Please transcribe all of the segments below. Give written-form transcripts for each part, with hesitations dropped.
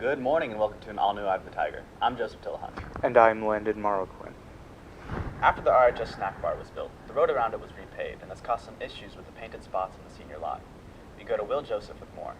Good morning and welcome to an all-new Eye of the Tiger. I'm Joseph Tillahunt. And I'm Landon Marroquin. After the RHS snack bar was built, the road around it was repaved and has caused some issues with the painted spots in the senior lot. We go to Will Joseph with more.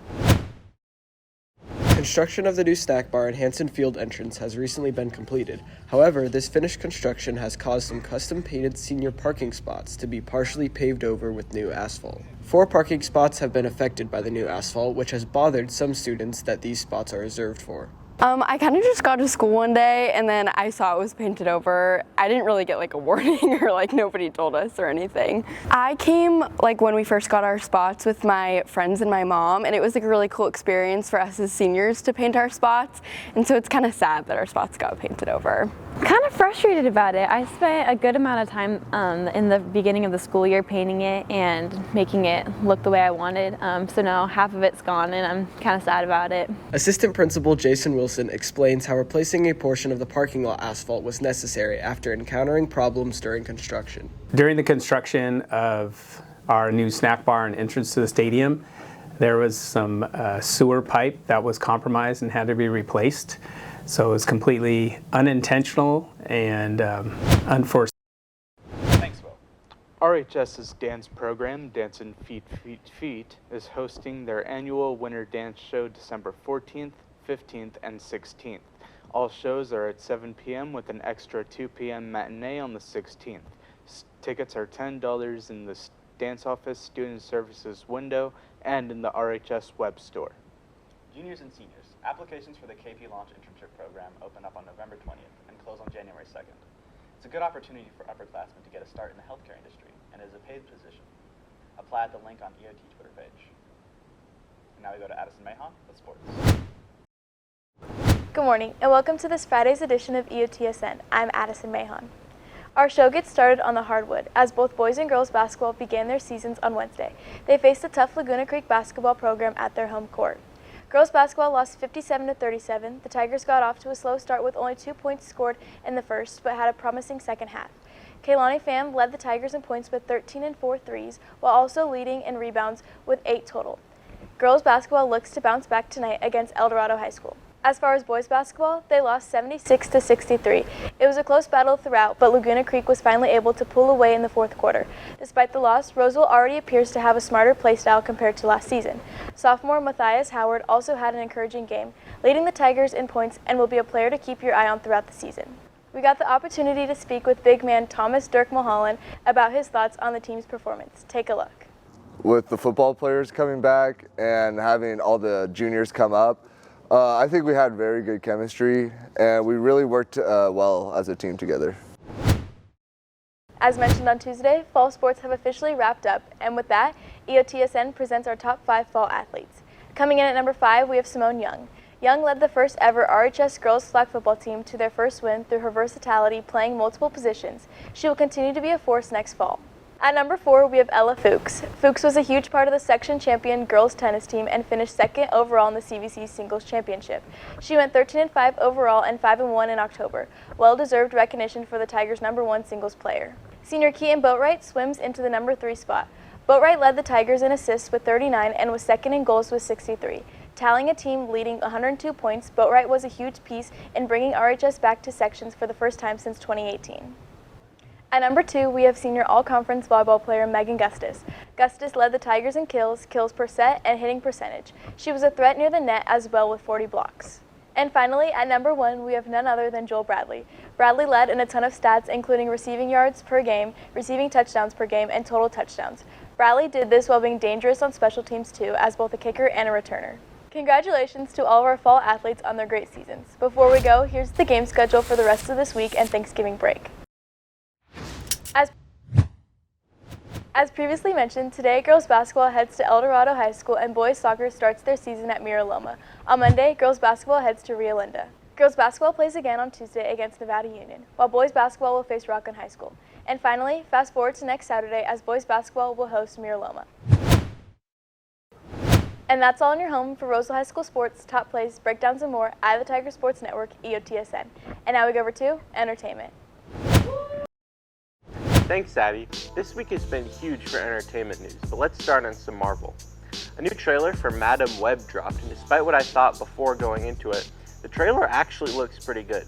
Construction of the new snack bar and Hanson Field entrance has recently been completed. However, this finished construction has caused some custom-painted senior parking spots to be partially paved over with new asphalt. 4 parking spots have been affected by the new asphalt, which has bothered some students that these spots are reserved for. I kind of just got to school one day and then I saw it was painted over. I didn't really get a warning or nobody told us or anything. I came when we first got our spots with my friends and my mom, and it was a really cool experience for us as seniors to paint our spots, and so it's kind of sad that our spots got painted over. Kind of frustrated about it. I spent a good amount of time in the beginning of the school year painting it and making it look the way I wanted. So now half of it's gone and I'm kind of sad about it. Assistant Principal Jason Wilson explains how replacing a portion of the parking lot asphalt was necessary after encountering problems during construction. During the construction of our new snack bar and entrance to the stadium, there was some sewer pipe that was compromised and had to be replaced. So it was completely unintentional and unforeseen. Thanks, Will. RHS's dance program, Dancin' Feet, Feet, Feet, is hosting their annual Winter Dance Show December 14th, 15th, and 16th. All shows are at 7 p.m. with an extra 2 p.m. matinee on the 16th. Tickets are $10 in the Dance Office Student Services window and in the RHS web store. Juniors and seniors, applications for the KP Launch Internship Program open up on November 20th and close on January 2nd. It's a good opportunity for upperclassmen to get a start in the healthcare industry and is a paid position. Apply at the link on EOT Twitter page. And now we go to Addison Mahon with sports. Good morning and welcome to this Friday's edition of EOTSN. I'm Addison Mahon. Our show gets started on the hardwood as both boys and girls basketball began their seasons on Wednesday. They faced the tough Laguna Creek basketball program at their home court. Girls basketball lost 57-37. The Tigers got off to a slow start with only 2 points scored in the first, but had a promising second half. Kaylani Pham led the Tigers in points with 13 and 4 threes, while also leading in rebounds with 8 total. Girls basketball looks to bounce back tonight against El Dorado High School. As far as boys basketball, they lost 76-63. It was a close battle throughout, but Laguna Creek was finally able to pull away in the fourth quarter. Despite the loss, Roseville already appears to have a smarter play style compared to last season. Sophomore Matthias Howard also had an encouraging game, leading the Tigers in points and will be a player to keep your eye on throughout the season. We got the opportunity to speak with big man Thomas Dirk Mulholland about his thoughts on the team's performance. Take a look. With the football players coming back and having all the juniors come up, I think we had very good chemistry, and we really worked well as a team together. As mentioned on Tuesday, fall sports have officially wrapped up, and with that, EOTSN presents our top 5 fall athletes. Coming in at number 5, we have Simone Young. Young led the first ever RHS girls flag football team to their first win through her versatility playing multiple positions. She will continue to be a force next fall. At number 4, we have Ella Fuchs. Fuchs was a huge part of the section champion girls tennis team and finished second overall in the CVC singles championship. She went 13-5 overall and 5-1 in October. Well-deserved recognition for the Tigers' number 1 singles player. Senior Keaton Boatwright swims into the number 3 spot. Boatwright led the Tigers in assists with 39 and was second in goals with 63. Tallying a team leading 102 points, Boatwright was a huge piece in bringing RHS back to sections for the first time since 2018. At number 2, we have senior all-conference volleyball player Megan Gustis. Gustis led the Tigers in kills per set, and hitting percentage. She was a threat near the net as well with 40 blocks. And finally, at number 1, we have none other than Joel Bradley. Bradley led in a ton of stats, including receiving yards per game, receiving touchdowns per game, and total touchdowns. Bradley did this while being dangerous on special teams too, as both a kicker and a returner. Congratulations to all of our fall athletes on their great seasons. Before we go, here's the game schedule for the rest of this week and Thanksgiving break. As previously mentioned, today girls basketball heads to El Dorado High School and boys soccer starts their season at Mira Loma. On Monday, girls basketball heads to Rio Linda. Girls basketball plays again on Tuesday against Nevada Union, while boys basketball will face Rockland High School. And finally, fast forward to next Saturday as boys basketball will host Mira Loma. And that's all in your home for Roseville High School sports, top plays, breakdowns, and more. Eye of the Tiger Sports Network, EOTSN. And now we go over to entertainment. Thanks, Abby. This week has been huge for entertainment news, but let's start on some Marvel. A new trailer for Madam Web dropped, and despite what I thought before going into it, the trailer actually looks pretty good.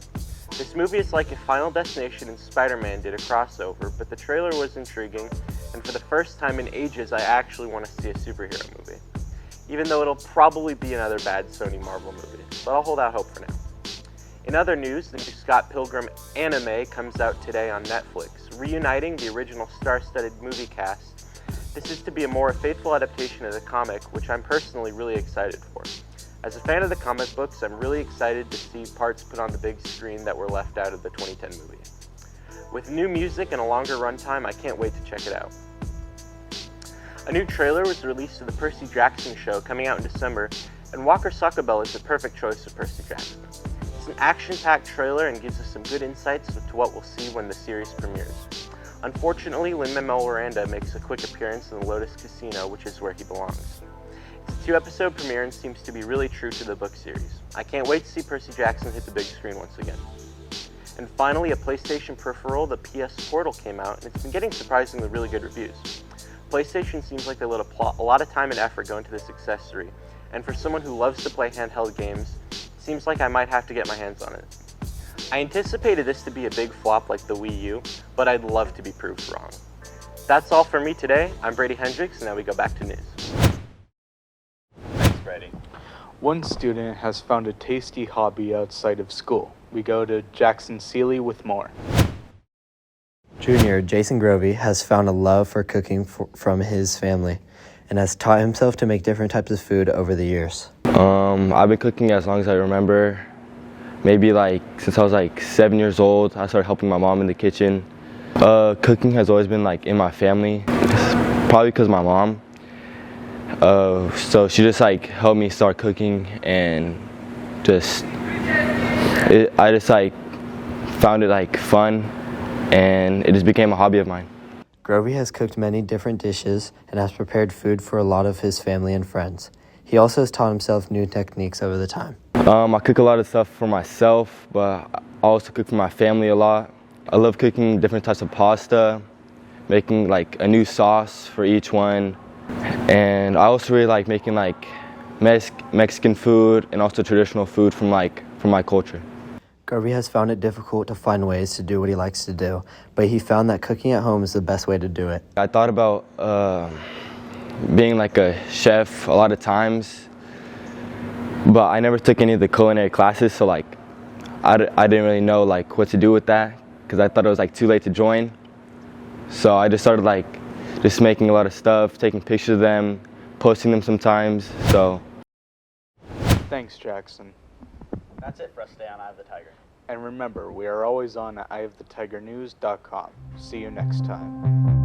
This movie is like if Final Destination and Spider-Man did a crossover, but the trailer was intriguing, and for the first time in ages, I actually want to see a superhero movie. Even though it'll probably be another bad Sony Marvel movie, but I'll hold out hope for now. In other news, the new Scott Pilgrim anime comes out today on Netflix, reuniting the original star-studded movie cast. This is to be a more faithful adaptation of the comic, which I'm personally really excited for. As a fan of the comic books, I'm really excited to see parts put on the big screen that were left out of the 2010 movie. With new music and a longer runtime, I can't wait to check it out. A new trailer was released to the Percy Jackson show coming out in December, and Walker Sacabell is the perfect choice of Percy Jackson. It's an action-packed trailer and gives us some good insights into what we'll see when the series premieres. Unfortunately, Lin-Manuel Miranda makes a quick appearance in the Lotus Casino, which is where he belongs. It's a 2-episode premiere and seems to be really true to the book series. I can't wait to see Percy Jackson hit the big screen once again. And finally, a PlayStation peripheral, the PS Portal, came out, and it's been getting surprisingly really good reviews. PlayStation seems like they let a lot of time and effort go into this accessory, and for someone who loves to play handheld games, it seems like I might have to get my hands on it. I anticipated this to be a big flop like the Wii U, but I'd love to be proved wrong. That's all for me today. I'm Brady Hendricks, and now we go back to news. Thanks, Brady. One student has found a tasty hobby outside of school. We go to Jackson Seeley with more. Junior Jason Grovey has found a love for cooking from his family and has taught himself to make different types of food over the years. I've been cooking as long as I remember. Maybe since I was 7 years old, I started helping my mom in the kitchen. Cooking has always been in my family, probably because my mom. So she just helped me start cooking, and I just found it fun, and it just became a hobby of mine. Grovey has cooked many different dishes and has prepared food for a lot of his family and friends. He also has taught himself new techniques over the time. I cook a lot of stuff for myself, but I also cook for my family a lot. I love cooking different types of pasta, making a new sauce for each one. And I also really like making Mexican food and also traditional food from my culture. Grovey has found it difficult to find ways to do what he likes to do, but he found that cooking at home is the best way to do it. I thought about being a chef a lot of times, but I never took any of the culinary classes, so I didn't really know what to do with that, because I thought it was too late to join. So I just started just making a lot of stuff, taking pictures of them, posting them sometimes. So Thanks, Jackson. That's it for us today on Eye of the Tiger. And remember, we are always on eyeofthetigernews.com. See you next time.